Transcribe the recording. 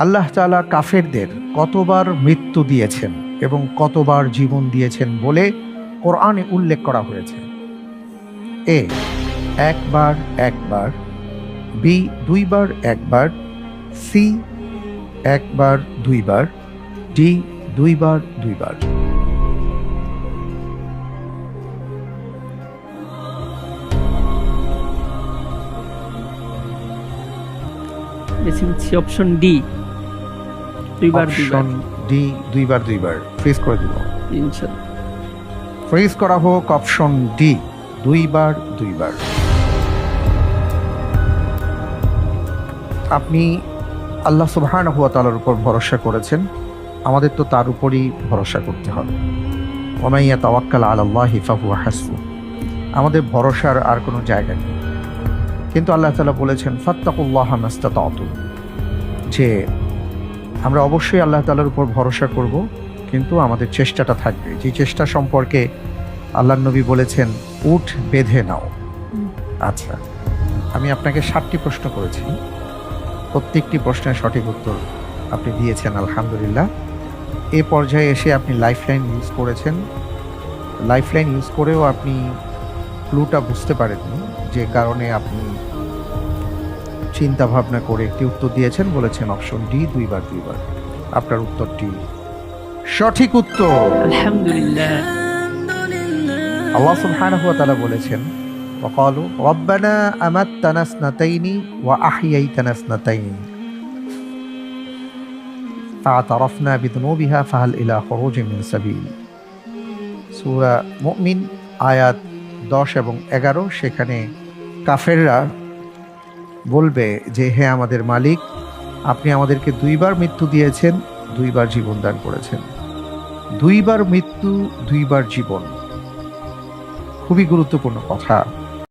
আল্লাহ তাআলা কাফেরদের কতবার মৃত্যু দিয়েছেন এবং কতবার জীবন দিয়েছেন বলে কোরআনে উল্লেখ করা হয়েছে? এ, একবার একবার, বি, দুইবার একবার, সি, একবার দুইবার, ডি, দুইবার দুইবার। বেছে নিচ্ছি অপশন ডি, দুইবার দুইবার। অপশন ডি, দুইবার দুইবার। ফ্রিজ করে দিব। ইনশাআল্লাহ। ফ্রিজ করা হোক অপশন ডি, দুইবার দুইবার। আপনি আল্লাহ সুবহানাহু ওয়া তাআলার উপর ভরসা করেছেন, আমাদের তো তার উপরই ভরসা করতে হবে। ওয়া মান ইয়াতাওয়াক্কাল আলাল্লাহি ফাহুয়া হাসবুহ। আমাদের ভরসার আর কোনো জায়গা নেই। কিন্তু আল্লাহ তাআলা বলেছেন ফাত্তাকুল্লাহা মাস্তাতাতুম, যে আমরা অবশ্যই আল্লাহ তাআলার উপর ভরসা করব, কিন্তু আমাদের চেষ্টাটা থাকবে। যে চেষ্টা সম্পর্কে আল্লাহর নবী বলেছেন উট বেঁধে নাও। আচ্ছা, আমি আপনাকে 7টি প্রশ্ন করেছি, প্রত্যেকটি প্রশ্নের সঠিক উত্তর আপনি দিয়েছেন আলহামদুলিল্লাহ। এ পর্যায়ে এসে আপনি লাইফলাইন ইউজ করেছেন। লাইফলাইন ইউজ করেও আপনি ক্লুটা বুঝতে পারেননি, যে কারণে আপনি চিন্তা ভাবনা করে একটি উত্তর দিয়েছেন, বলেছেন অপশন ডি, দুইবার দুইবার। আপনার উত্তরটি সঠিক উত্তর। আলহামদুলিল্লাহ। আল্লাহ সুবহানাহু ওয়া তাআলা বলেছেন ওয়াকালু রব্বানা আমাত্তানা ইসনাতাইনি ওয়া আহইয়াইতানা ইসনাতাইন ফাআতারাফনা বিযুনুবিহা ফাহাল ইলা খুরুজিন মিন সাবিল। সূরা মুমিন আয়াত 10 এবং 11। সেখানে কাফেররা বলবে যে হে আমাদের মালিক, আপনি আমাদেরকে দুইবার মৃত্যু দিয়েছেন, দুইবার জীবন দান করেছেন। দুইবার মৃত্যু, দুইবার জীবন, খুবই গুরুত্বপূর্ণ কথা।